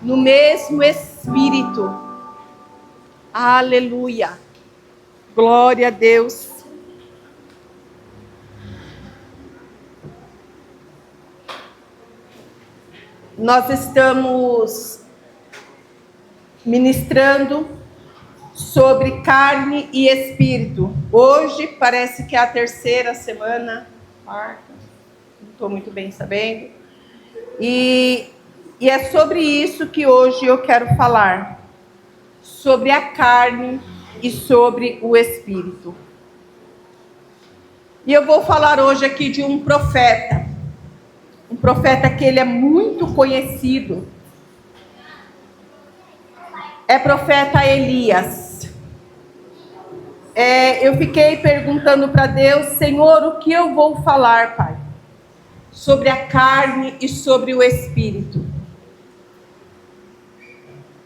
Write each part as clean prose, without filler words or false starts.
no mesmo Espírito. Aleluia. Glória a Deus. Nós estamos ministrando sobre carne e espírito. Hoje parece que é a terceira semana, quarta, não estou muito bem sabendo. E é sobre isso que hoje eu quero falar. Sobre a carne e sobre o espírito. E eu vou falar hoje aqui de um profeta. Um profeta que ele é muito conhecido. É profeta Elias. Eu fiquei perguntando para Deus, Senhor, o que eu vou falar, Pai? Sobre a carne e sobre o espírito.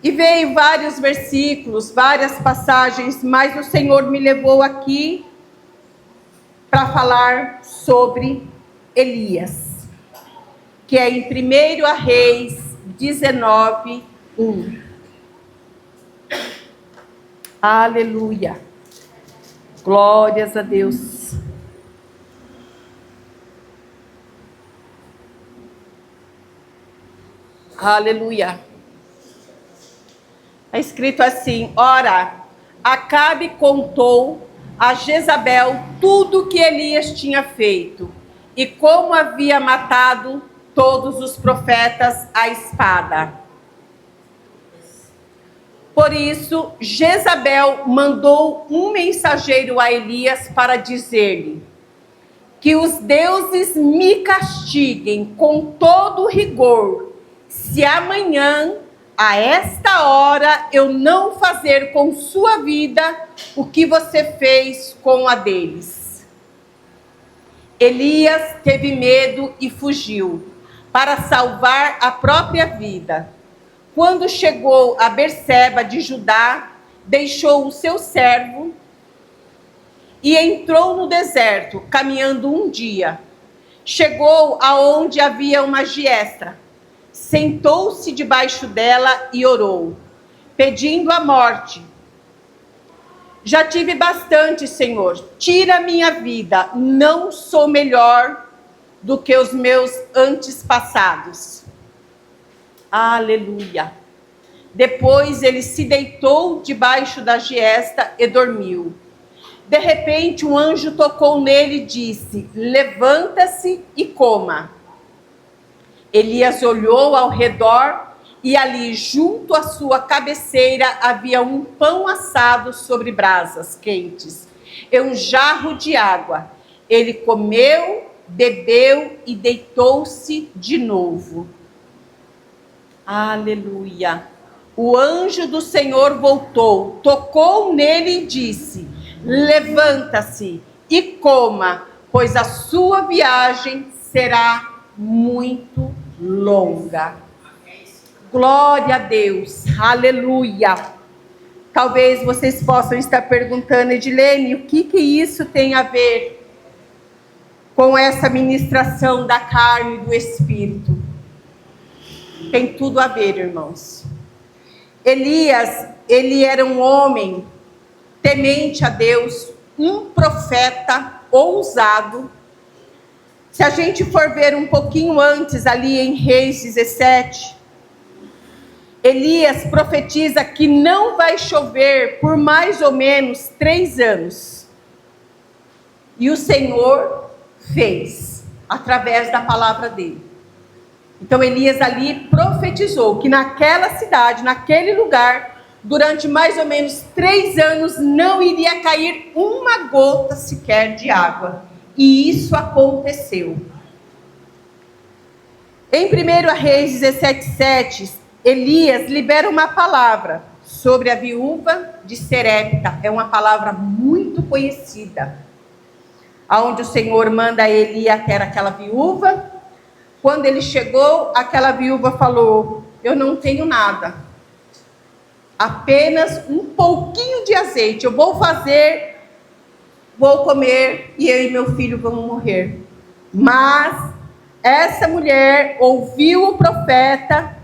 E veio vários versículos, várias passagens, mas o Senhor me levou aqui para falar sobre Elias, que é em 1 Reis 19, 1. Aleluia. Glórias a Deus. Aleluia. Está escrito assim: ora, Acabe contou a Jezabel tudo que Elias tinha feito e como havia matado todos os profetas à espada. Por isso, Jezabel mandou um mensageiro a Elias para dizer-lhe: que os deuses me castiguem com todo rigor, se amanhã, a esta hora, eu não fazer com sua vida o que você fez com a deles. Elias teve medo e fugiu, para salvar a própria vida. Quando chegou a Berseba de Judá, deixou o seu servo e entrou no deserto, caminhando um dia. Chegou aonde havia uma giestra. Sentou-se debaixo dela e orou, pedindo a morte. Já tive bastante, Senhor. Tira minha vida. Não sou melhor do que os meus antepassados. Aleluia. Depois ele se deitou debaixo da giesta e dormiu. De repente, um anjo tocou nele e disse: levanta-se e coma. Elias olhou ao redor e ali, junto à sua cabeceira, havia um pão assado sobre brasas quentes e um jarro de água. Ele comeu, bebeu e deitou-se de novo. Aleluia. O anjo do Senhor voltou, tocou nele e disse: levanta-se e coma, pois a sua viagem será muito longa. Glória a Deus. Aleluia. Talvez vocês possam estar perguntando, Edilene, o que isso tem a ver com essa ministração da carne e do espírito? Tem tudo a ver, irmãos. Elias, ele era um homem temente a Deus, um profeta ousado. Se a gente for ver um pouquinho antes, ali em Reis 17, Elias profetiza que não vai chover por mais ou menos 3 anos. E o Senhor fez, através da palavra dele. Então Elias ali profetizou que naquela cidade, naquele lugar, durante mais ou menos 3 anos, não iria cair uma gota sequer de água. E isso aconteceu. Em 1 Reis 17:7, Elias libera uma palavra sobre a viúva de Serepta. É uma palavra muito conhecida. Onde o Senhor manda ele ir até aquela viúva. Quando ele chegou, aquela viúva falou: eu não tenho nada. Apenas um pouquinho de azeite. Eu vou fazer, vou comer e eu e meu filho vamos morrer. Mas essa mulher ouviu o profeta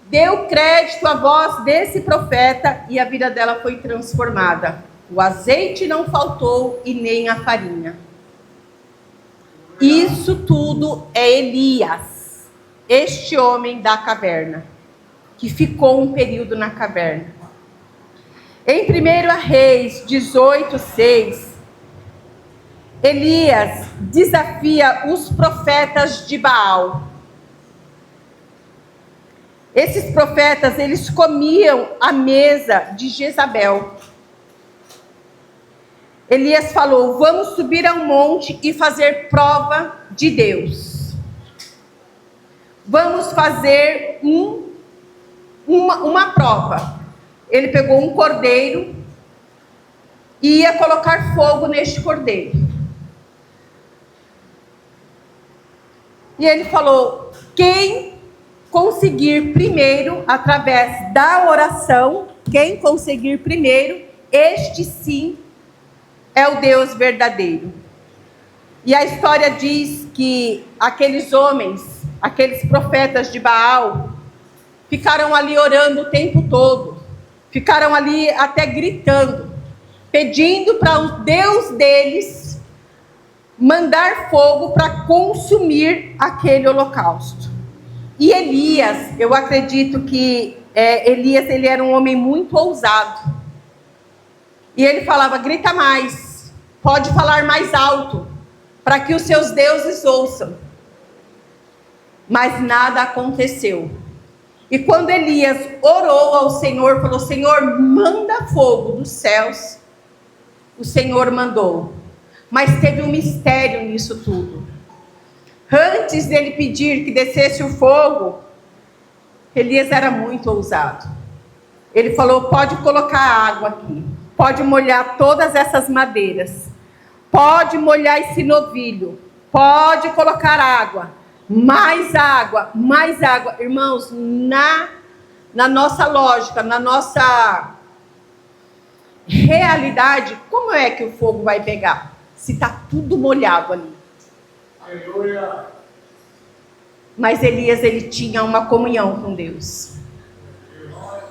deu crédito à voz desse profeta e a vida dela foi transformada. O azeite não faltou e nem a farinha. Isso tudo é Elias, este homem da caverna, que ficou um período na caverna. Em 1 Reis 18:6, Elias desafia os profetas de Baal. Esses profetas, eles comiam à mesa de Jezabel. Elias falou: vamos subir ao monte e fazer prova de Deus. Vamos fazer uma prova. Ele pegou um cordeiro e ia colocar fogo neste cordeiro. E ele falou: quem conseguir primeiro, através da oração, quem conseguir primeiro, este sim é o Deus verdadeiro. E a história diz que aqueles homens, aqueles profetas de Baal, ficaram ali orando o tempo todo. Ficaram ali até gritando, pedindo para o Deus deles mandar fogo para consumir aquele holocausto. E Elias, eu acredito que Elias, ele era um homem muito ousado. E ele falava: grita mais, pode falar mais alto, para que os seus deuses ouçam. Mas nada aconteceu. E quando Elias orou ao Senhor, falou: Senhor, manda fogo dos céus, o Senhor mandou. Mas teve um mistério nisso tudo. Antes dele pedir que descesse o fogo, Elias era muito ousado. Ele falou: pode colocar água aqui, pode molhar todas essas madeiras, pode molhar esse novilho, pode colocar água, mais água, mais água. Irmãos, na nossa lógica, na nossa realidade, como é que o fogo vai pegar? Se está tudo molhado ali. Aleluia. Mas Elias, ele tinha uma comunhão com Deus.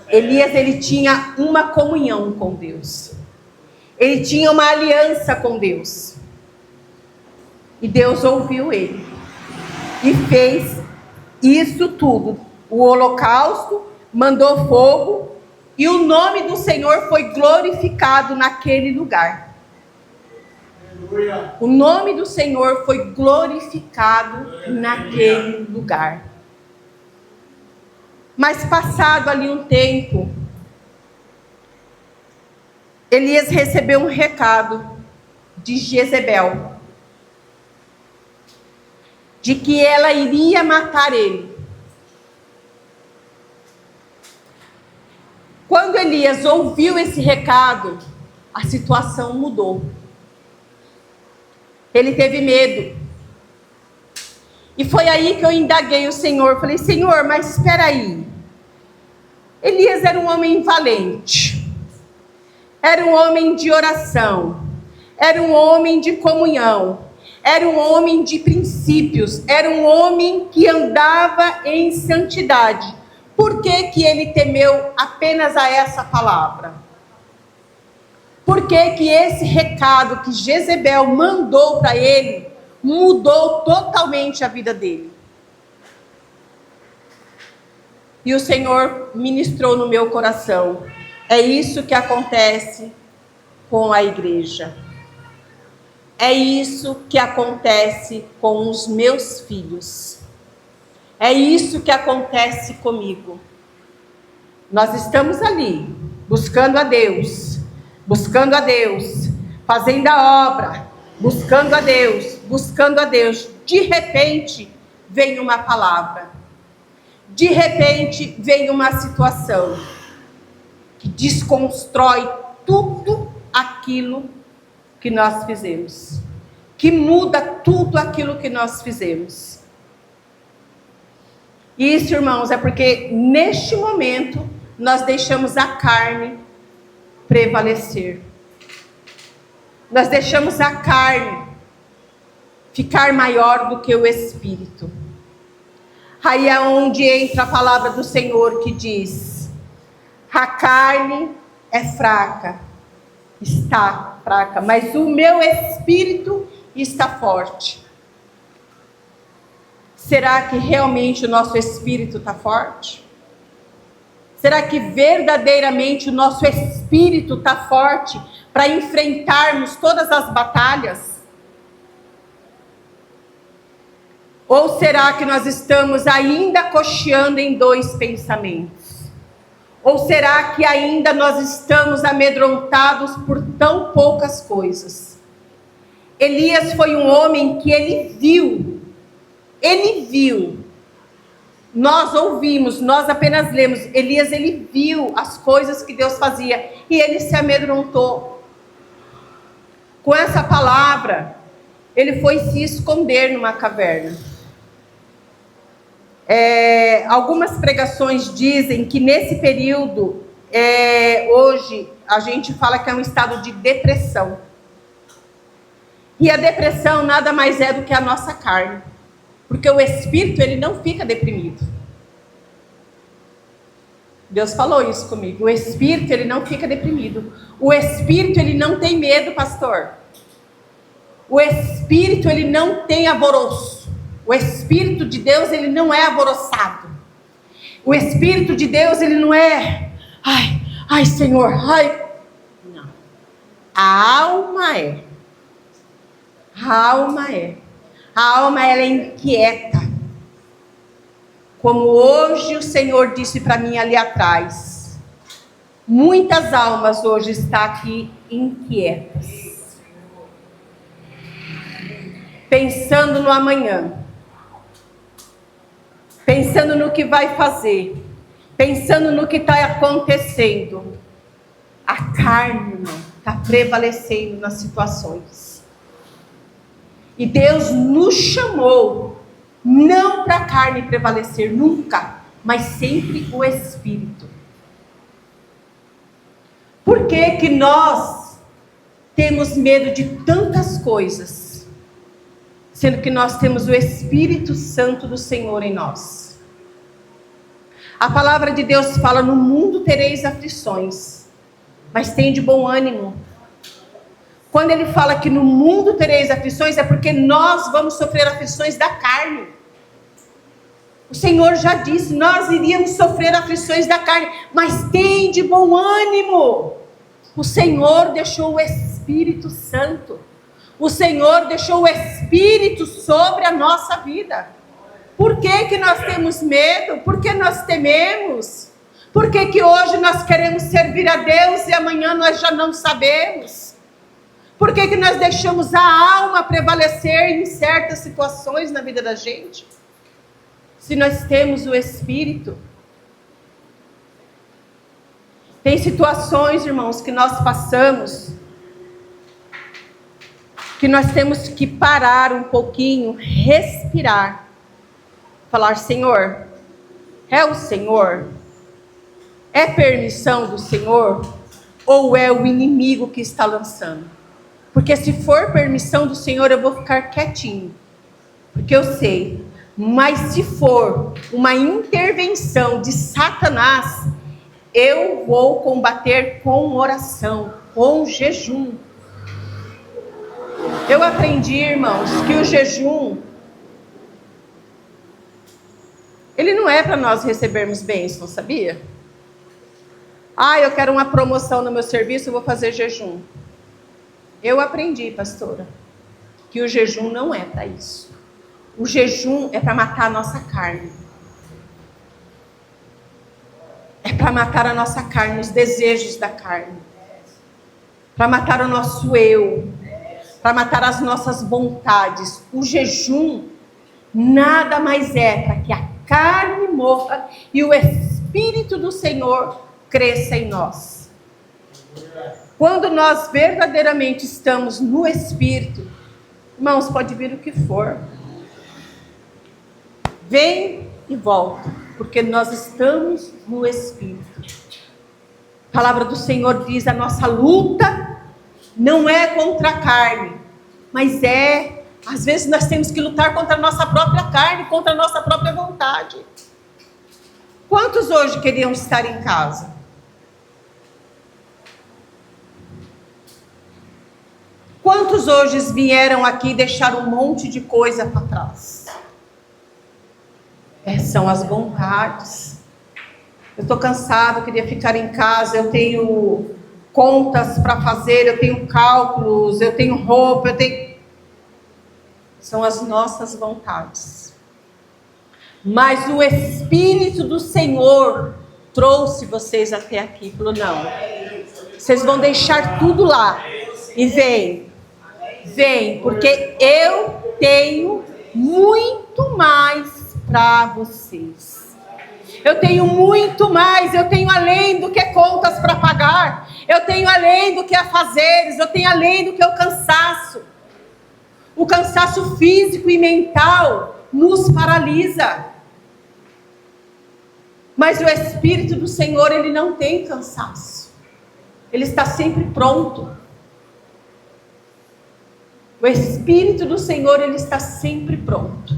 Elias, ele tinha uma comunhão com Deus. Ele tinha uma aliança com Deus. E Deus ouviu ele. E fez isso tudo. O holocausto, mandou fogo. E o nome do Senhor foi glorificado naquele lugar. Aleluia. O nome do Senhor foi glorificado naquele lugar. Mas passado ali um tempo, Elias recebeu um recado de Jezebel, de que ela iria matar ele. Quando Elias ouviu esse recado, a situação mudou. Ele teve medo. E foi aí que eu indaguei o Senhor. Falei: Senhor, mas espera aí. Elias era um homem valente. Era um homem de oração. Era um homem de comunhão. Era um homem de princípios. Era um homem que andava em santidade. Por que ele temeu apenas a essa palavra? Por que esse recado que Jezebel mandou para ele mudou totalmente a vida dele? E o Senhor ministrou no meu coração: é isso que acontece com a igreja. É isso que acontece com os meus filhos. É isso que acontece comigo. Nós estamos ali, buscando a Deus, fazendo a obra, buscando a Deus. De repente, vem uma palavra. De repente, vem uma situação que desconstrói tudo aquilo que nós fizemos. Que muda tudo aquilo que nós fizemos. Isso, irmãos, é porque neste momento nós deixamos a carne prevalecer. Nós deixamos a carne ficar maior do que o Espírito. Aí é onde entra a palavra do Senhor que diz: a carne é fraca, está fraca, mas o meu espírito está forte. Será que realmente o nosso espírito está forte? Será que verdadeiramente o nosso espírito está forte para enfrentarmos todas as batalhas? Ou será que nós estamos ainda cocheando em dois pensamentos? Ou será que ainda nós estamos amedrontados por tão poucas coisas? Elias foi um homem que ele viu. Nós ouvimos, nós apenas lemos. Elias, ele viu as coisas que Deus fazia e ele se amedrontou. Com essa palavra, ele foi se esconder numa caverna. Algumas pregações dizem que nesse período, hoje, a gente fala que é um estado de depressão. E a depressão nada mais é do que a nossa carne. Porque o espírito, ele não fica deprimido. Deus falou isso comigo. O espírito, ele não fica deprimido. O espírito, ele não tem medo, pastor. O espírito, ele não tem alvoroço. O espírito de Deus, ele não é alvoroçado. O espírito de Deus, ele não é... Ai, Senhor, ai... Não. A alma é. A alma, ela é inquieta. Como hoje o Senhor disse para mim ali atrás. Muitas almas hoje estão aqui inquietas. Pensando no amanhã. Pensando no que vai fazer. Pensando no que está acontecendo. A carne, irmão, está prevalecendo nas situações. E Deus nos chamou, não para a carne prevalecer nunca, mas sempre o Espírito. Por que nós temos medo de tantas coisas, sendo que nós temos o Espírito Santo do Senhor em nós? A palavra de Deus fala: no mundo tereis aflições, mas tem de bom ânimo. Quando ele fala que no mundo tereis aflições, é porque nós vamos sofrer aflições da carne. O Senhor já disse, nós iríamos sofrer aflições da carne, mas tem de bom ânimo. O Senhor deixou o Espírito Santo. O Senhor deixou o Espírito sobre a nossa vida. Por que nós temos medo? Por que nós tememos? Por que hoje nós queremos servir a Deus e amanhã nós já não sabemos? Por que nós deixamos a alma prevalecer em certas situações na vida da gente? Se nós temos o Espírito. Tem situações, irmãos, que nós passamos, que nós temos que parar um pouquinho, respirar. Falar: Senhor, é o Senhor? É permissão do Senhor? Ou é o inimigo que está lançando? Porque se for permissão do Senhor, eu vou ficar quietinho. Porque eu sei. Mas se for uma intervenção de Satanás, eu vou combater com oração, com jejum. Eu aprendi, irmãos, que o jejum, ele não é para nós recebermos bênçãos, sabia? Eu quero uma promoção no meu serviço, eu vou fazer jejum. Eu aprendi, pastora, que o jejum não é para isso. O jejum é para matar a nossa carne. É para matar a nossa carne, os desejos da carne. Para matar o nosso eu. Para matar as nossas vontades. O jejum nada mais é para que a carne morra e o Espírito do Senhor cresça em nós. Quando nós verdadeiramente estamos no Espírito, irmãos, pode vir o que for. Vem e volta, porque nós estamos no Espírito. A palavra do Senhor diz: a nossa luta não é contra a carne, mas é Às vezes nós temos que lutar contra a nossa própria carne, contra a nossa própria vontade. Quantos hoje queriam estar em casa? Quantos hoje vieram aqui e deixaram um monte de coisa para trás? São as vontades. Eu estou cansado, queria ficar em casa, eu tenho contas para fazer, eu tenho cálculos, eu tenho roupa, São as nossas vontades. Mas o Espírito do Senhor trouxe vocês até aqui. Falou, não, vocês vão deixar tudo lá. E vem, porque eu tenho muito mais para vocês. Eu tenho muito mais, eu tenho além do que contas para pagar. Eu tenho além do que afazeres, eu tenho além do que o cansaço. O cansaço físico e mental nos paralisa. Mas o Espírito do Senhor, ele não tem cansaço. Ele está sempre pronto. O Espírito do Senhor, ele está sempre pronto.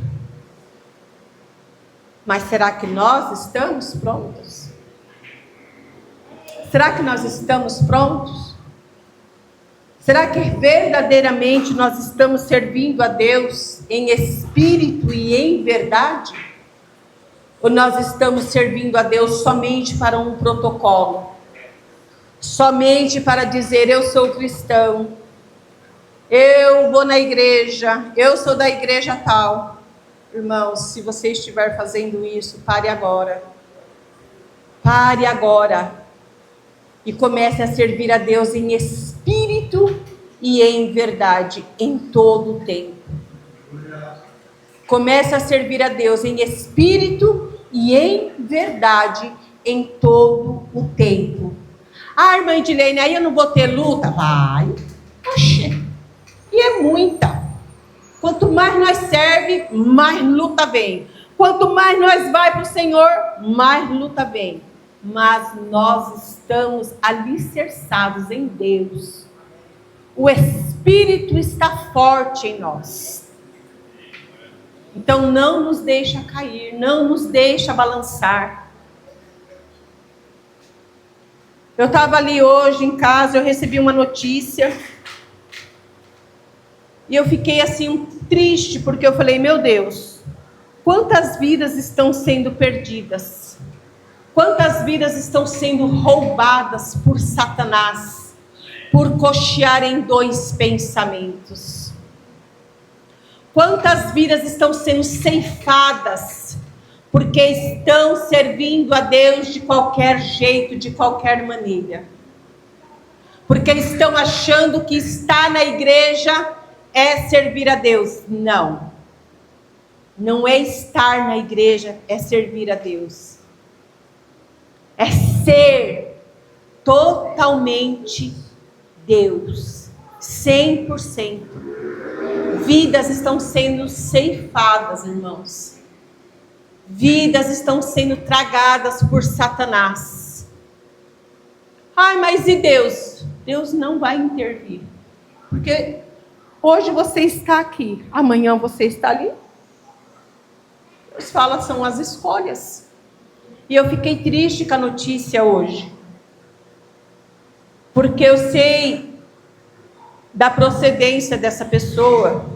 Mas será que nós estamos prontos? Será que nós estamos prontos? Será que verdadeiramente nós estamos servindo a Deus em espírito e em verdade? Ou nós estamos servindo a Deus somente para um protocolo? Somente para dizer, eu sou cristão, eu vou na igreja, eu sou da igreja tal. Irmãos, se você estiver fazendo isso, pare agora. Pare agora. E comece a servir a Deus em espírito e em verdade, em todo o tempo. Comece a servir a Deus em espírito e em verdade, em todo o tempo. Ah, irmã Edilene, aí eu não vou ter luta? Vai. Oxê. E é muita. Quanto mais nós serve, mais luta vem. Quanto mais nós vai para o Senhor, mais luta vem. Mas nós estamos alicerçados em Deus. O Espírito está forte em nós. Então não nos deixa cair, não nos deixa balançar. Eu estava ali hoje em casa, eu recebi uma notícia. E eu fiquei assim triste, porque eu falei, meu Deus, quantas vidas estão sendo perdidas? Quantas vidas estão sendo roubadas por Satanás, por cochear em dois pensamentos? Quantas vidas estão sendo ceifadas, porque estão servindo a Deus de qualquer jeito, de qualquer maneira? Porque estão achando que estar na igreja é servir a Deus. Não. Não é estar na igreja, é servir a Deus. É ser totalmente Deus. 100%. Vidas estão sendo ceifadas, irmãos. Vidas estão sendo tragadas por Satanás. Ai, mas e Deus? Deus não vai intervir. Porque hoje você está aqui, amanhã você está ali. Deus fala, são as escolhas. E eu fiquei triste com a notícia hoje. Porque eu sei da procedência dessa pessoa.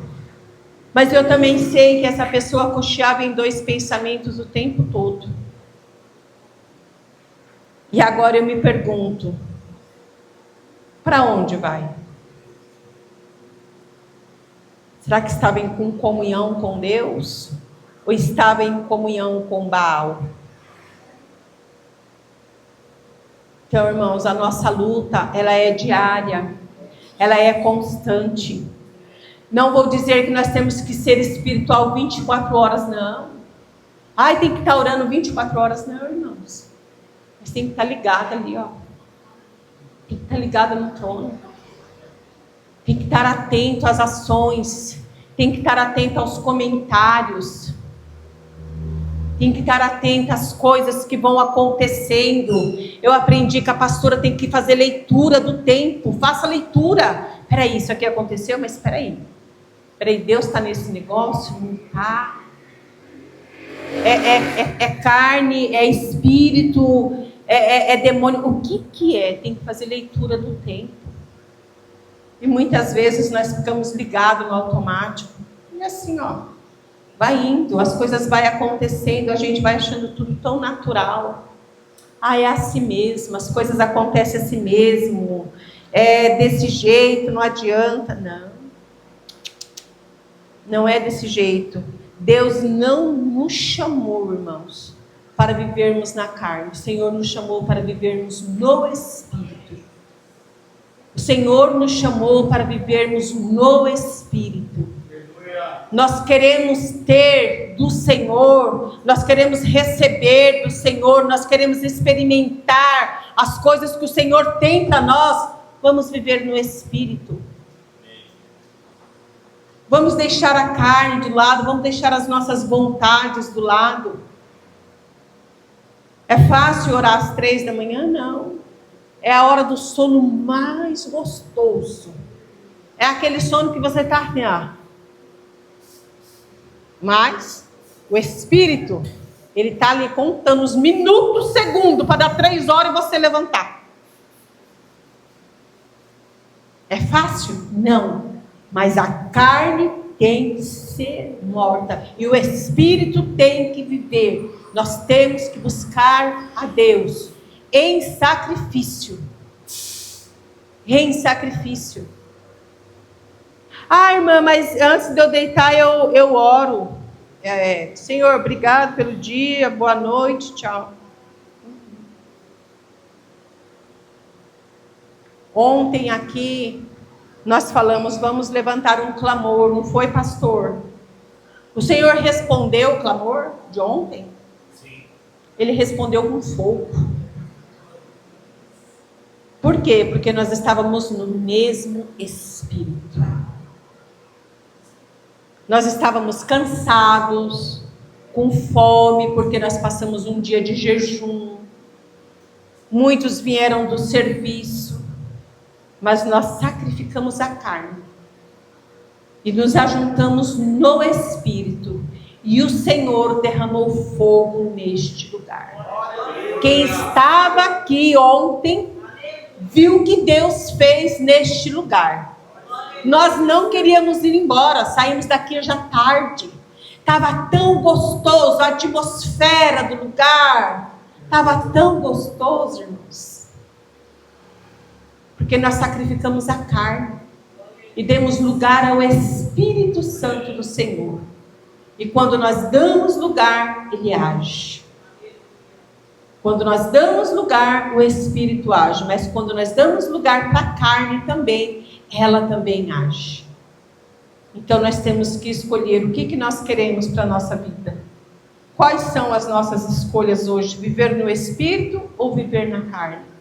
Mas eu também sei que essa pessoa cocheava em dois pensamentos o tempo todo. E agora eu me pergunto, para onde vai? Será que estava em comunhão com Deus? Ou estava em comunhão com Baal? Então, irmãos, a nossa luta, ela é diária. Ela é constante. Não vou dizer que nós temos que ser espiritual 24 horas, não. Ai, tem que estar orando 24 horas, não, irmãos. Mas tem que estar ligado ali, ó. Tem que estar ligado no trono. Tem que estar atento às ações. Tem que estar atento aos comentários. Tem que estar atento às coisas que vão acontecendo. Eu aprendi que a pastora tem que fazer leitura do tempo. Faça leitura. Espera aí, isso aqui aconteceu, mas espera aí. Peraí, Deus está nesse negócio? Não está. É carne, é espírito, é demônio. O que é? Tem que fazer leitura do tempo. E muitas vezes nós ficamos ligados no automático. E assim, ó, vai indo, as coisas vão acontecendo, a gente vai achando tudo tão natural. Ah, é assim mesmo, as coisas acontecem assim mesmo. É desse jeito, não adianta. Não. Não é desse jeito. Deus não nos chamou, irmãos, para vivermos na carne. O Senhor nos chamou para vivermos no Espírito. O Senhor nos chamou para vivermos no Espírito. Nós queremos ter do Senhor, nós queremos receber do Senhor, nós queremos experimentar as coisas que o Senhor tem para nós. Vamos viver no Espírito. Vamos deixar a carne de lado, vamos deixar as nossas vontades do lado. É fácil orar às 3 da manhã? Não. É a hora do sono mais gostoso. É aquele sono que você está assim, ó. Mas o Espírito, ele está ali contando os minutos, segundos, para dar 3 horas e você levantar. É fácil? Não. Mas a carne tem que ser morta. E o Espírito tem que viver. Nós temos que buscar a Deus em sacrifício. Em sacrifício. Ah, irmã, mas antes de eu deitar eu oro. Senhor, obrigado pelo dia, boa noite, tchau. Ontem aqui nós falamos, vamos levantar um clamor, não foi, pastor? O Senhor respondeu o clamor de ontem? Sim. Ele respondeu com fogo. Por quê? Porque nós estávamos no mesmo Espírito. Nós estávamos cansados, com fome, porque nós passamos um dia de jejum. Muitos vieram do serviço, mas nós sacrificamos a carne e nos ajuntamos no Espírito, e o Senhor derramou fogo neste lugar. Quem estava aqui ontem viu o que Deus fez neste lugar. Nós não queríamos ir embora, saímos daqui já tarde. Estava tão gostoso, a atmosfera do lugar estava tão gostoso, irmãos. Porque nós sacrificamos a carne e demos lugar ao Espírito Santo do Senhor. E quando nós damos lugar, Ele age. Quando nós damos lugar, o Espírito age. Mas quando nós damos lugar para a carne também, ela também age. Então nós temos que escolher o que nós queremos para a nossa vida. Quais são as nossas escolhas hoje? Viver no Espírito ou viver na carne?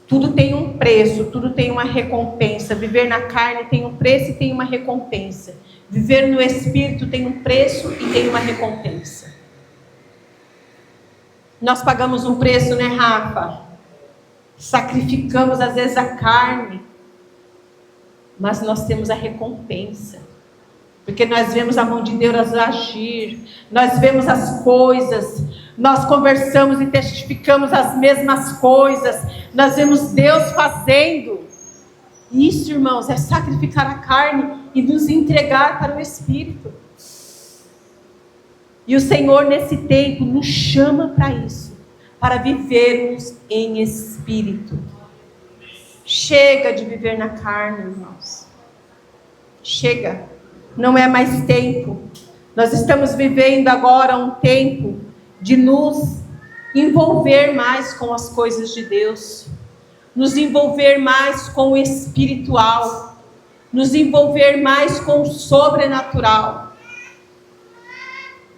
Tudo tem um preço, tudo tem uma recompensa. Viver na carne tem um preço e tem uma recompensa. Viver no Espírito tem um preço e tem uma recompensa. Nós pagamos um preço, né, Rafa? Sacrificamos às vezes a carne, mas nós temos a recompensa. Porque nós vemos a mão de Deus agir, nós vemos as coisas, nós conversamos e testificamos as mesmas coisas, nós vemos Deus fazendo. Isso, irmãos, é sacrificar a carne e nos entregar para o Espírito. E o Senhor nesse tempo nos chama para isso, para vivermos em Espírito. Chega de viver na carne, irmãos. Chega. Não é mais tempo. Nós estamos vivendo agora um tempo de nos envolver mais com as coisas de Deus, nos envolver mais com o espiritual, nos envolver mais com o sobrenatural.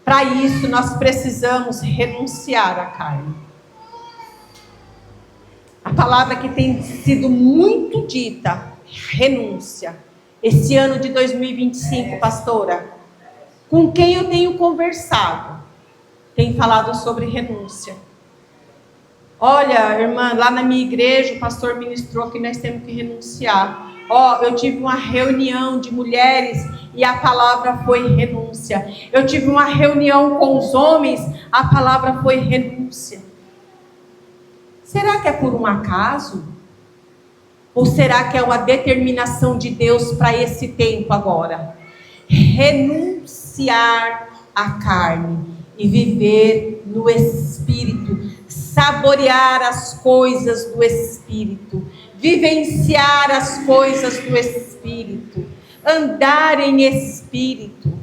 Para isso nós precisamos renunciar à carne. A palavra que tem sido muito dita, renúncia. Esse ano de 2025, pastora, com quem eu tenho conversado, tem falado sobre renúncia. Olha, irmã, lá na minha igreja, o pastor ministrou que nós temos que renunciar. Eu tive uma reunião de mulheres e a palavra foi renúncia. Eu tive uma reunião com os homens, a palavra foi renúncia. Será que é por um acaso? Ou será que é uma determinação de Deus para esse tempo agora? Renunciar à carne e viver no Espírito, saborear as coisas do Espírito, vivenciar as coisas do Espírito, andar em Espírito.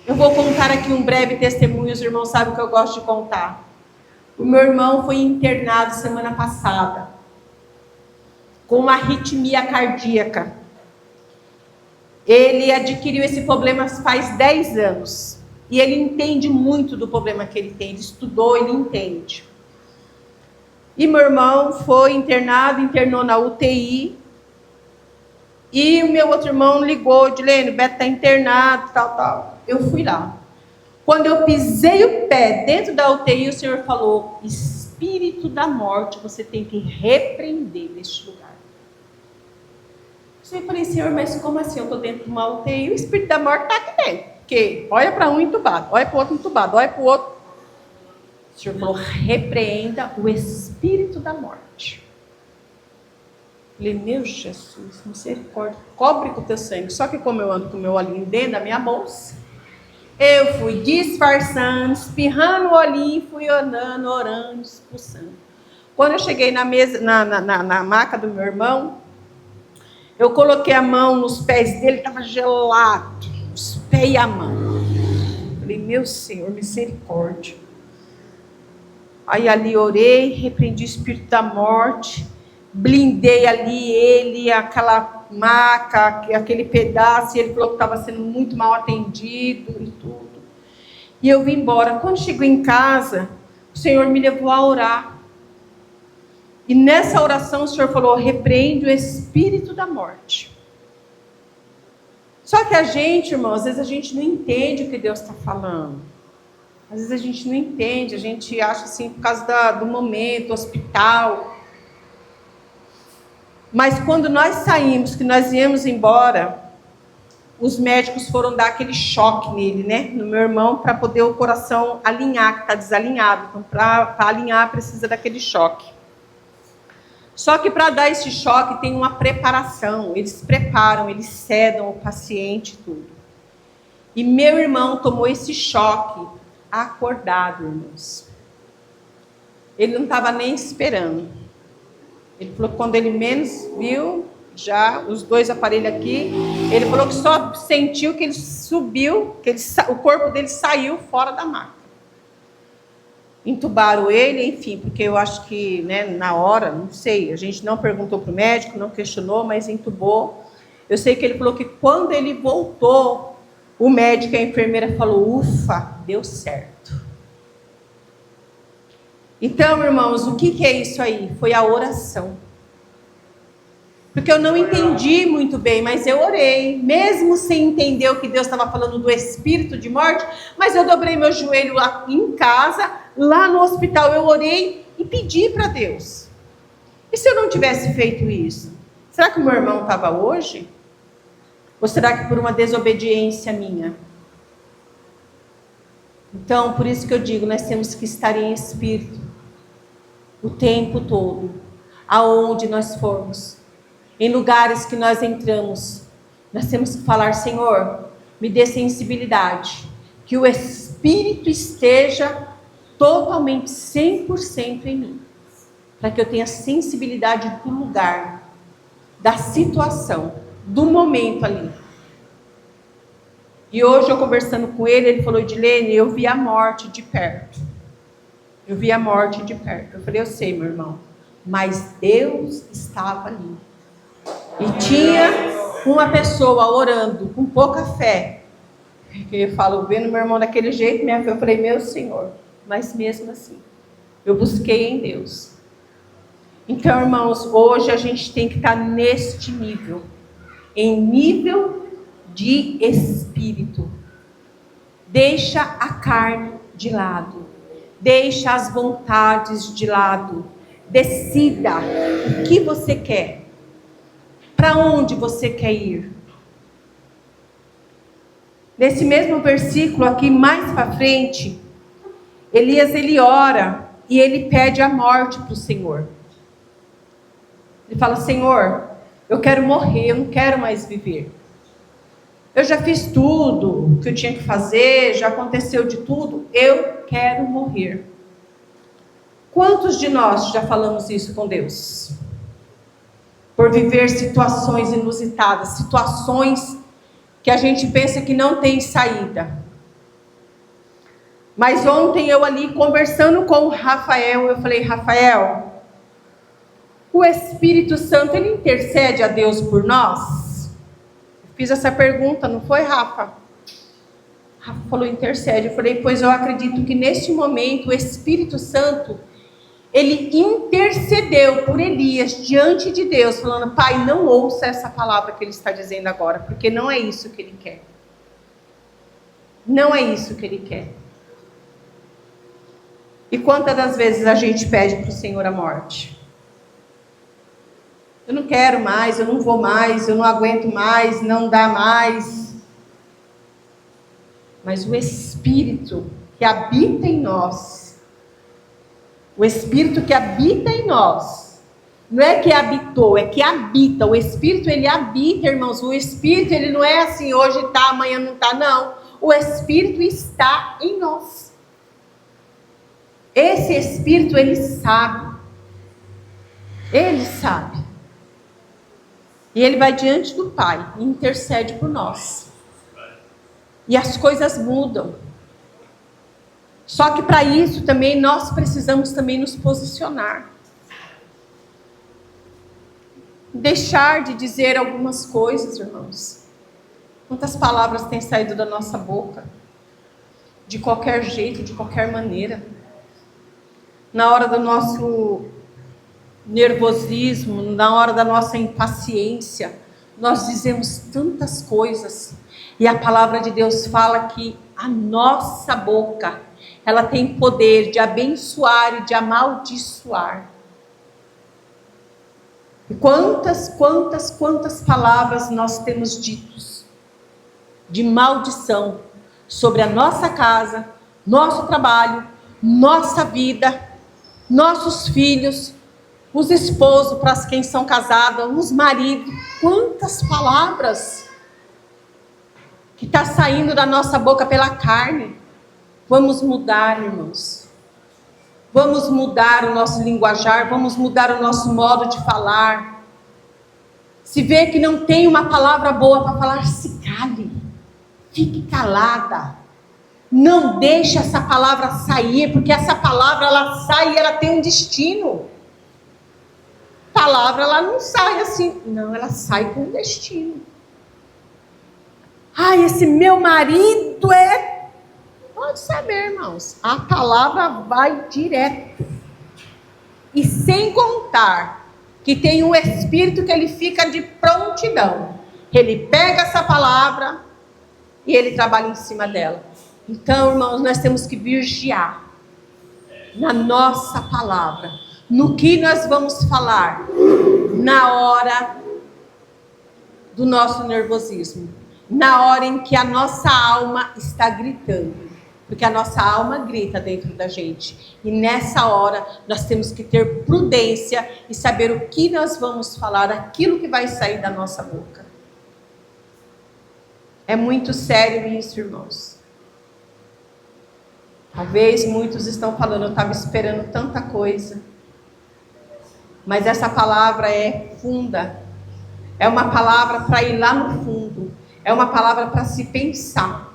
Eu vou contar aqui um breve testemunho, os irmãos sabem que eu gosto de contar. O meu irmão foi internado semana passada, com uma arritmia cardíaca. Ele adquiriu esse problema faz 10 anos. E ele entende muito do problema que ele tem. Ele estudou, ele entende. E meu irmão foi internado, internou na UTI. E o meu outro irmão ligou, Dilene, o Beto está internado, tal. Eu fui lá. Quando eu pisei o pé dentro da UTI, o Senhor falou, espírito da morte, você tem que repreender neste lugar. Eu falei, Senhor, mas como assim? Eu estou dentro de uma UTI e o espírito da morte está aqui dentro. Porque olha para um entubado, olha para o outro entubado, olha para o outro. O Senhor falou, repreenda o espírito da morte. Eu falei, meu Jesus, misericórdia, cobre com o teu sangue. Só que como eu ando com o meu olhinho dentro da minha bolsa, eu fui disfarçando, espirrando o olhinho, fui andando, orando, expulsando. Quando eu cheguei na mesa, na maca do meu irmão, eu coloquei a mão nos pés dele, estava gelado, os pés e a mão. Falei, meu Senhor, misericórdia. Aí ali orei, repreendi o espírito da morte, blindei ali ele, aquela maca, aquele pedaço, e ele falou que estava sendo muito mal atendido e tudo. E eu vim embora. Quando chegou em casa, o Senhor me levou a orar. E nessa oração o Senhor falou, repreende o espírito da morte. Só que a gente, irmão, às vezes a gente não entende o que Deus está falando. Às vezes a gente não entende, a gente acha assim, por causa do momento, hospital. Mas quando nós saímos, que nós viemos embora, os médicos foram dar aquele choque nele, né? No meu irmão, para poder o coração alinhar, que está desalinhado. Então, para alinhar, precisa daquele choque. Só que para dar esse choque tem uma preparação. Eles preparam, eles sedam o paciente e tudo. E meu irmão tomou esse choque acordado, irmãos. Ele não estava nem esperando. Ele falou que quando ele menos viu, já os dois aparelhos aqui, ele falou que só sentiu que ele subiu, que o corpo dele saiu fora da maca. Entubaram ele, enfim, porque eu acho que, né, na hora, não sei, a gente não perguntou para o médico, não questionou, mas entubou. Eu sei que ele falou que quando ele voltou, o médico e a enfermeira falou, ufa, deu certo. Então, irmãos, o que é isso aí? Foi a oração. Porque eu não entendi muito bem, mas eu orei, mesmo sem entender o que Deus estava falando do espírito de morte, mas eu dobrei meu joelho lá em casa, lá no hospital, eu orei e pedi para Deus. E se eu não tivesse feito isso? Será que o meu irmão estava hoje? Ou será que por uma desobediência minha? Então, por isso que eu digo, nós temos que estar em espírito o tempo todo, aonde nós formos, em lugares que nós entramos, nós temos que falar, Senhor, me dê sensibilidade, que o Espírito esteja totalmente, 100% em mim, para que eu tenha sensibilidade do lugar, da situação, do momento ali. E hoje eu conversando com ele, ele falou, Dilene, eu vi a morte de perto. Eu vi a morte de perto. Eu falei, eu sei, meu irmão, mas Deus estava ali. E tinha uma pessoa orando com pouca fé. Eu falo, vendo meu irmão daquele jeito, minha fé, eu falei, meu Senhor, mas mesmo assim, eu busquei em Deus. Então, irmãos, hoje a gente tem que estar neste nível, em nível de espírito. Deixa a carne de lado, deixa as vontades de lado, decida o que você quer. Para onde você quer ir? Nesse mesmo versículo aqui, mais para frente, Elias, ele ora e ele pede a morte para o Senhor. Ele fala: Senhor, eu quero morrer, eu não quero mais viver. Eu já fiz tudo que eu tinha que fazer, já aconteceu de tudo, eu quero morrer. Quantos de nós já falamos isso com Deus? Por viver situações inusitadas, situações que a gente pensa que não tem saída. Mas ontem eu ali conversando com o Rafael, eu falei: Rafael, o Espírito Santo, ele intercede a Deus por nós? Fiz essa pergunta, não foi, Rafa? Rafa falou: intercede. Eu falei: pois eu acredito que neste momento o Espírito Santo, ele intercedeu por Elias diante de Deus, falando: Pai, não ouça essa palavra que ele está dizendo agora, porque não é isso que ele quer. Não é isso que ele quer. E quantas das vezes a gente pede para o Senhor a morte? Eu não quero mais, eu não vou mais, eu não aguento mais, não dá mais. Mas o Espírito que habita em nós, o Espírito que habita em nós, não é que habitou, é que habita. O Espírito, ele habita, irmãos. O Espírito, ele não é assim, hoje está, amanhã não está, não. O Espírito está em nós. Esse Espírito, ele sabe. Ele sabe. E ele vai diante do Pai e intercede por nós. E as coisas mudam. Só que para isso também nós precisamos também nos posicionar. Deixar de dizer algumas coisas, irmãos. Quantas palavras têm saído da nossa boca? De qualquer jeito, de qualquer maneira. Na hora do nosso nervosismo, na hora da nossa impaciência, nós dizemos tantas coisas. E a palavra de Deus fala que a nossa boca, ela tem poder de abençoar e de amaldiçoar. E quantas palavras nós temos ditos de maldição sobre a nossa casa, nosso trabalho, nossa vida, nossos filhos, os esposos para quem são casados, os maridos. Quantas palavras que está saindo da nossa boca pela carne. Vamos mudar, irmãos. Vamos mudar o nosso linguajar, vamos mudar o nosso modo de falar. Se vê que não tem uma palavra boa para falar, se cale. Fique calada. Não deixe essa palavra sair, porque essa palavra, ela sai e ela tem um destino. A palavra, ela não sai assim. Não, ela sai com um destino. Ai, esse meu marido é... Pode saber, irmãos. A palavra vai direto. E sem contar que tem um espírito que ele fica de prontidão. Ele pega essa palavra e ele trabalha em cima dela. Então, irmãos, nós temos que vigiar na nossa palavra, no que nós vamos falar na hora do nosso nervosismo, na hora em que a nossa alma está gritando, porque a nossa alma grita dentro da gente, e nessa hora nós temos que ter prudência e saber o que nós vamos falar, aquilo que vai sair da nossa boca. É muito sério isso, irmãos. Talvez muitos estão falando, eu estava esperando tanta coisa. Mas essa palavra é funda. É uma palavra para ir lá no fundo. É uma palavra para se pensar.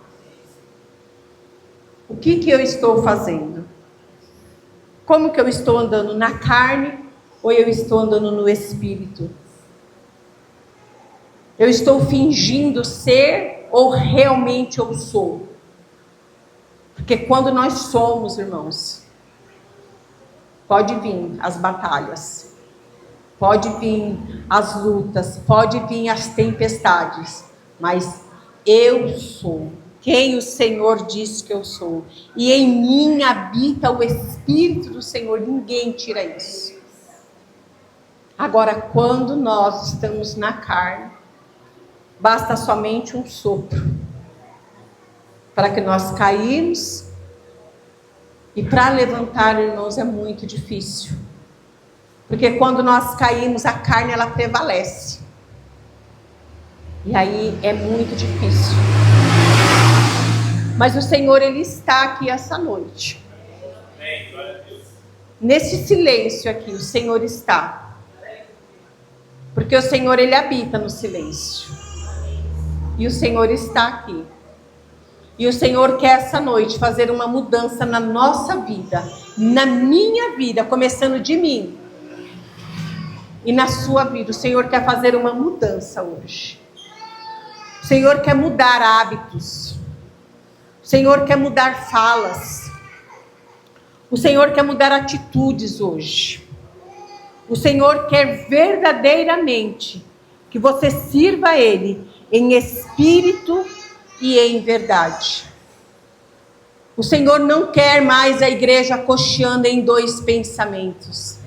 O que eu estou fazendo? Como que eu estou andando? Na carne ou eu estou andando no espírito? Eu estou fingindo ser ou realmente eu sou? Porque quando nós somos, irmãos, pode vir as batalhas, pode vir as lutas, pode vir as tempestades, mas eu sou quem o Senhor diz que eu sou, e em mim habita o Espírito do Senhor, ninguém tira isso. Agora, quando nós estamos na carne, basta somente um sopro para que nós caímos, e para levantar, irmãos, é muito difícil, porque quando nós caímos, a carne ela prevalece, e aí é muito difícil. Mas o Senhor, Ele está aqui essa noite. Nesse silêncio aqui, o Senhor está. Porque o Senhor, Ele habita no silêncio. E o Senhor está aqui. E o Senhor quer essa noite fazer uma mudança na nossa vida. Na minha vida, começando de mim. E na sua vida. O Senhor quer fazer uma mudança hoje. O Senhor quer mudar hábitos. O Senhor quer mudar falas. O Senhor quer mudar atitudes hoje. O Senhor quer verdadeiramente que você sirva a Ele em espírito e em verdade. O Senhor não quer mais a igreja cocheando em dois pensamentos.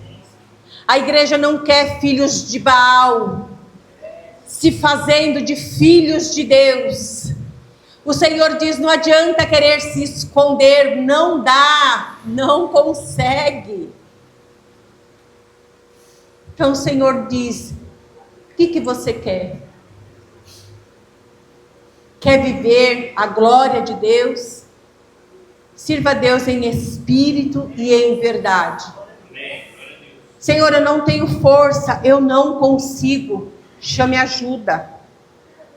A igreja não quer filhos de Baal se fazendo de filhos de Deus. O Senhor diz, não adianta querer se esconder, não dá, não consegue. Então o Senhor diz, o que você quer? Quer viver a glória de Deus? Sirva a Deus em espírito e em verdade. Senhor, eu não tenho força, eu não consigo, chame ajuda.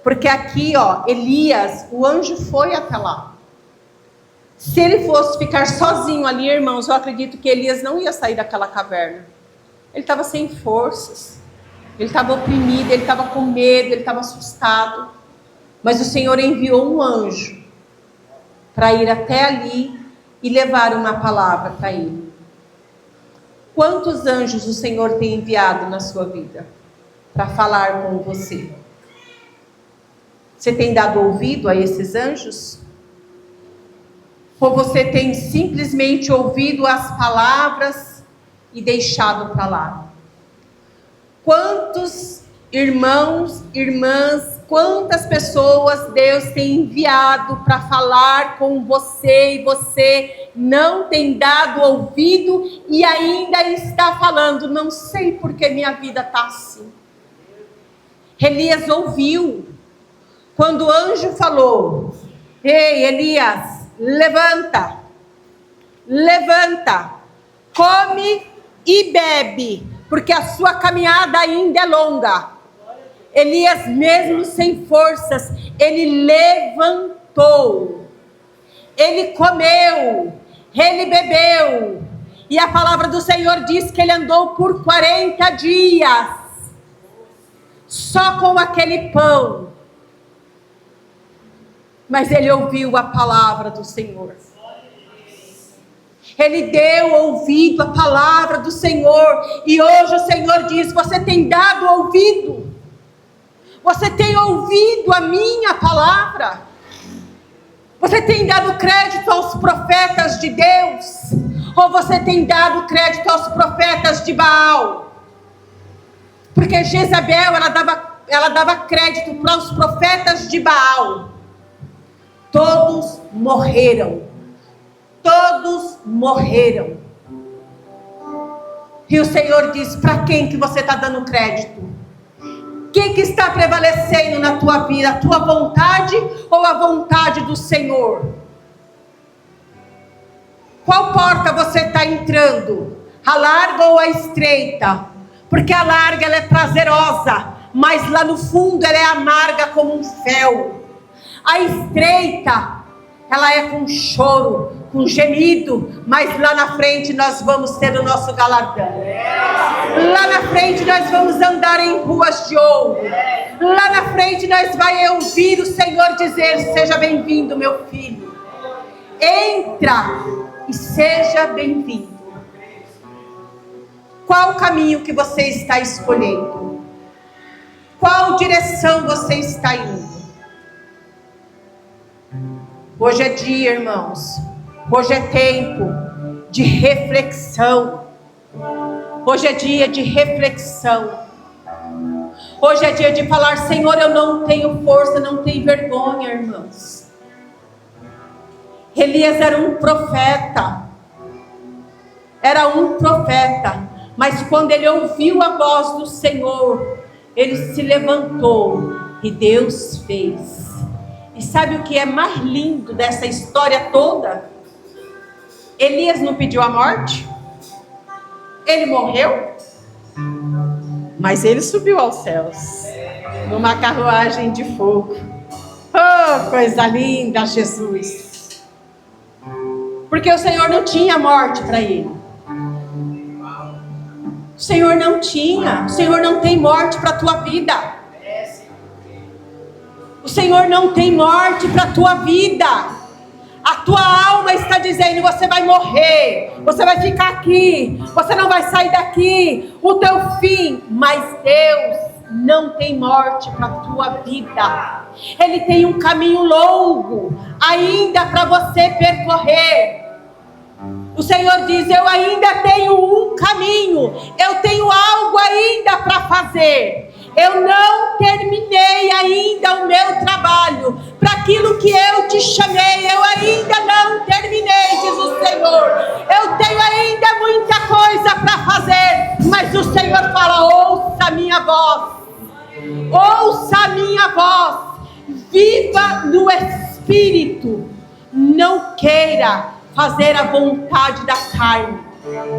Porque aqui, Elias, o anjo foi até lá. Se ele fosse ficar sozinho ali, irmãos, eu acredito que Elias não ia sair daquela caverna. Ele estava sem forças. Ele estava oprimido, ele estava com medo, ele estava assustado. Mas o Senhor enviou um anjo para ir até ali e levar uma palavra para ele. Quantos anjos o Senhor tem enviado na sua vida para falar com você? Você tem dado ouvido a esses anjos? Ou você tem simplesmente ouvido as palavras e deixado para lá? Quantos irmãos, irmãs, quantas pessoas Deus tem enviado para falar com você e você não tem dado ouvido e ainda está falando, não sei porque minha vida está assim. Elias ouviu. Quando o anjo falou, ei Elias, levanta, come e bebe, porque a sua caminhada ainda é longa. Elias, mesmo sem forças, ele levantou, ele comeu, ele bebeu, e a palavra do Senhor diz que ele andou por 40 dias, só com aquele pão. Mas ele ouviu a palavra do Senhor. Ele deu ouvido à palavra do Senhor. E hoje o Senhor diz, você tem dado ouvido? Você tem ouvido a minha palavra? Você tem dado crédito aos profetas de Deus? Ou você tem dado crédito aos profetas de Baal? Porque Jezabel, ela dava crédito para os profetas de Baal. Todos morreram. Todos morreram. E o Senhor diz, para quem que você está dando crédito? Quem que está prevalecendo na tua vida? A tua vontade ou a vontade do Senhor? Qual porta você está entrando? A larga ou a estreita? Porque a larga ela é prazerosa, mas lá no fundo ela é amarga como um fel. A estreita, ela é com choro, com gemido, mas lá na frente nós vamos ter o nosso galardão. Lá na frente nós vamos andar em ruas de ouro. Lá na frente nós vamos ouvir o Senhor dizer, seja bem-vindo, meu filho. Entra e seja bem-vindo. Qual o caminho que você está escolhendo? Qual direção você está indo? Hoje é dia, irmãos. Hoje é tempo de reflexão. Hoje é dia de reflexão. Hoje é dia de falar: Senhor, eu não tenho força, não tenho vergonha, irmãos. Elias era um profeta. Mas quando ele ouviu a voz do Senhor, ele se levantou e Deus fez. E sabe o que é mais lindo dessa história toda? Elias não pediu a morte. Ele morreu, mas ele subiu aos céus numa carruagem de fogo. Oh, coisa linda, Jesus! Porque o Senhor não tinha morte para ele. O Senhor não tinha. O Senhor não tem morte para a tua vida. O Senhor não tem morte para a tua vida. A tua alma está dizendo: você vai morrer, você vai ficar aqui, você não vai sair daqui, o teu fim. Mas Deus não tem morte para a tua vida. Ele tem um caminho longo ainda para você percorrer. O Senhor diz: eu ainda tenho um caminho, eu tenho algo ainda para fazer. Eu não terminei ainda o meu trabalho. Para aquilo que eu te chamei, eu ainda não terminei, diz o Senhor. Eu tenho ainda muita coisa para fazer. Mas o Senhor fala: ouça a minha voz. Ouça a minha voz. Viva no Espírito. Não queira fazer a vontade da carne,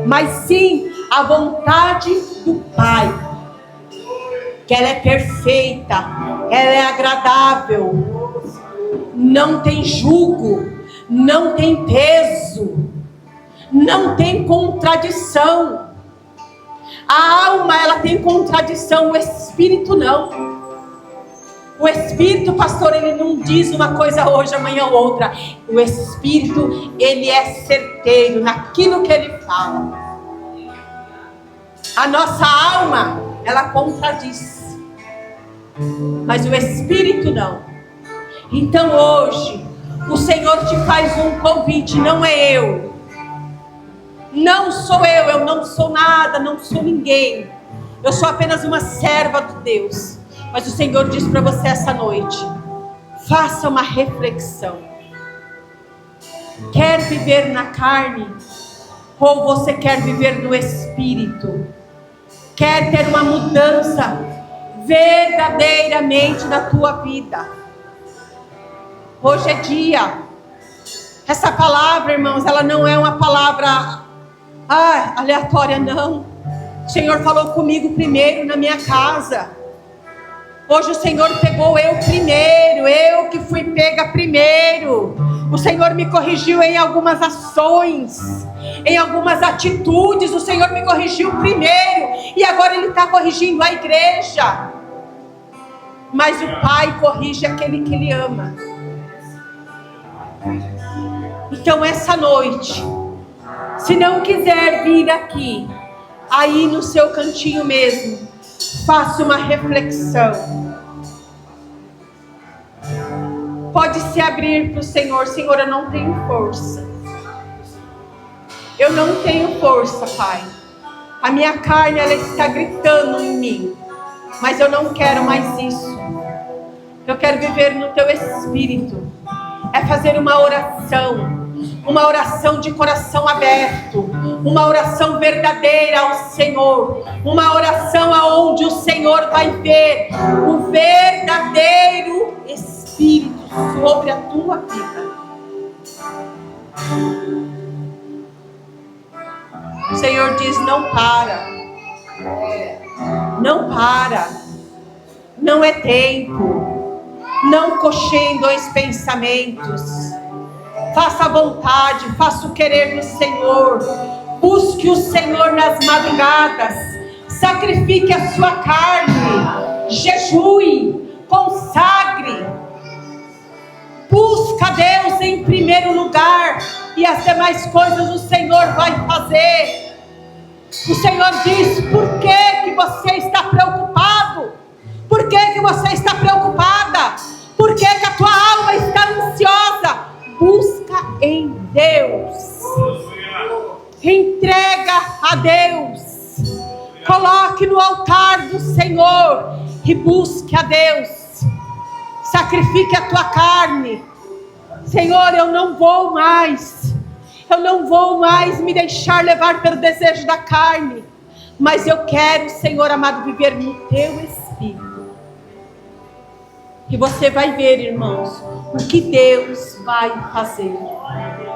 mas sim a vontade do Pai. Que ela é perfeita, ela é agradável, não tem jugo, não tem peso, não tem contradição. A alma, ela tem contradição, o espírito não. O espírito, pastor, ele não diz uma coisa hoje, amanhã outra. O espírito, ele é certeiro naquilo que ele fala. A nossa alma, ela contradiz, mas o espírito não. Então hoje o Senhor te faz um convite. Não é eu, não sou eu não sou nada, não sou ninguém. Eu sou apenas uma serva de Deus. Mas o Senhor diz para você essa noite: faça uma reflexão. Quer viver na carne, ou você quer viver no espírito? Quer ter uma mudança verdadeiramente na tua vida? Hoje é dia. Essa palavra, irmãos, ela não é uma palavra aleatória, não. O Senhor falou comigo primeiro na minha casa. Hoje o Senhor pegou eu primeiro, eu que fui pega primeiro. O Senhor me corrigiu em algumas ações, em algumas atitudes. O Senhor me corrigiu primeiro, e agora Ele está corrigindo a igreja. Mas o Pai corrige aquele que Ele ama. Então essa noite, se não quiser vir aqui, aí no seu cantinho mesmo, faça uma reflexão. Pode se abrir para o Senhor. Senhor, eu não tenho força. Eu não tenho força, Pai. A minha carne, ela está gritando em mim. Mas eu não quero mais isso. Eu quero viver no Teu Espírito. É fazer uma oração de coração aberto, uma oração verdadeira ao Senhor, uma oração aonde o Senhor vai ver o verdadeiro Espírito sobre a tua vida. O Senhor diz: não para, não é tempo, não cocheie em dois pensamentos. Faça a vontade, faça o querer do Senhor. Busque o Senhor nas madrugadas. Sacrifique a sua carne. Jejue, consagre. Busca Deus em primeiro lugar, e as demais coisas o Senhor vai fazer. O Senhor diz: por que você está preocupado? Por que você está preocupada? Por que a tua alma está ansiosa? Busca em Deus. Entrega a Deus. Coloque no altar do Senhor e busque a Deus. Sacrifique a tua carne. Senhor, eu não vou mais me deixar levar pelo desejo da carne, mas eu quero, Senhor amado, viver no teu Espírito. E você vai ver, irmãos, o que Deus vai fazer.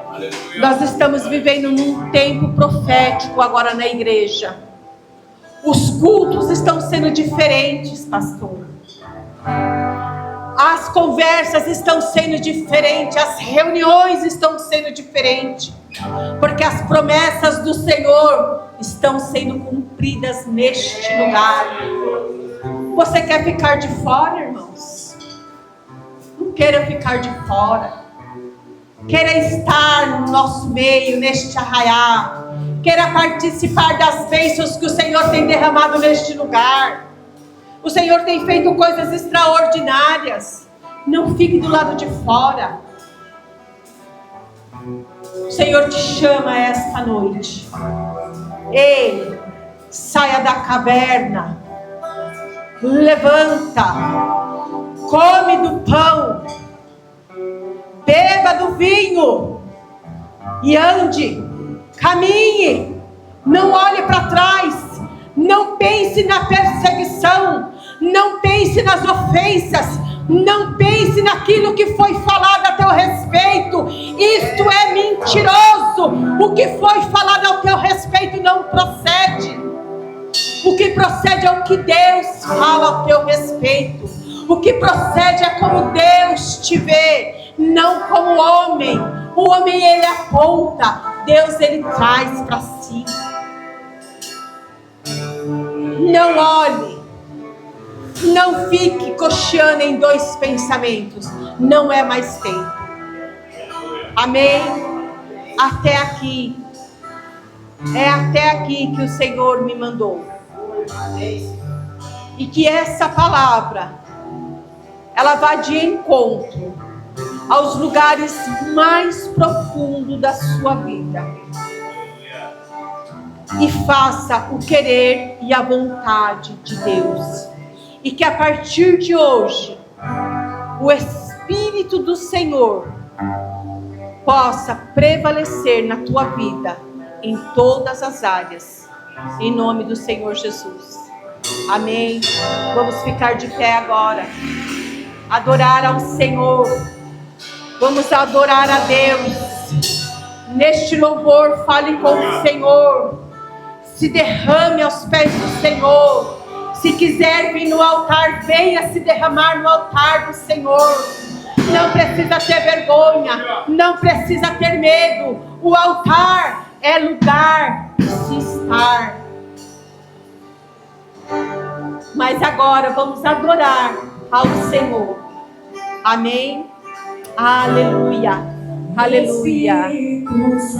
Aleluia. Nós estamos vivendo num tempo profético agora na igreja. Os cultos estão sendo diferentes, pastor. As conversas estão sendo diferentes, as reuniões estão sendo diferentes, porque as promessas do Senhor estão sendo cumpridas neste lugar. Você quer ficar de fora, irmãos? Não queira ficar de fora. Queira estar no nosso meio, neste arraial. Queira participar das bênçãos que o Senhor tem derramado neste lugar. O Senhor tem feito coisas extraordinárias. Não fique do lado de fora. O Senhor te chama esta noite. Ei, saia da caverna. Levanta. Come do pão. Beba do vinho. E ande. Caminhe. Não olhe para trás. Não pense na perseguição. Não pense nas ofensas. Não pense naquilo que foi falado a teu respeito. Isto é mentiroso. O que foi falado ao teu respeito não procede. O que procede é o que Deus fala ao teu respeito. O que procede é como Deus te vê, não como o homem. O homem ele aponta, Deus ele traz para si. Não olhe, não fique cocheando em dois pensamentos. Não é mais tempo. Amém? Até aqui. É até aqui que o Senhor me mandou. E que essa palavra, ela vá de encontro aos lugares mais profundos da sua vida. E faça o querer e a vontade de Deus. E que a partir de hoje, o Espírito do Senhor possa prevalecer na tua vida, em todas as áreas. Em nome do Senhor Jesus. Amém. Vamos ficar de pé agora. Adorar ao Senhor. Vamos adorar a Deus. Neste louvor, fale com o Senhor. Se derrame aos pés do Senhor. Se quiser vir no altar, venha se derramar no altar do Senhor. Não precisa ter vergonha. Não precisa ter medo. O altar é lugar de se estar. Mas agora vamos adorar ao Senhor. Amém. Aleluia. Aleluia. Aleluia.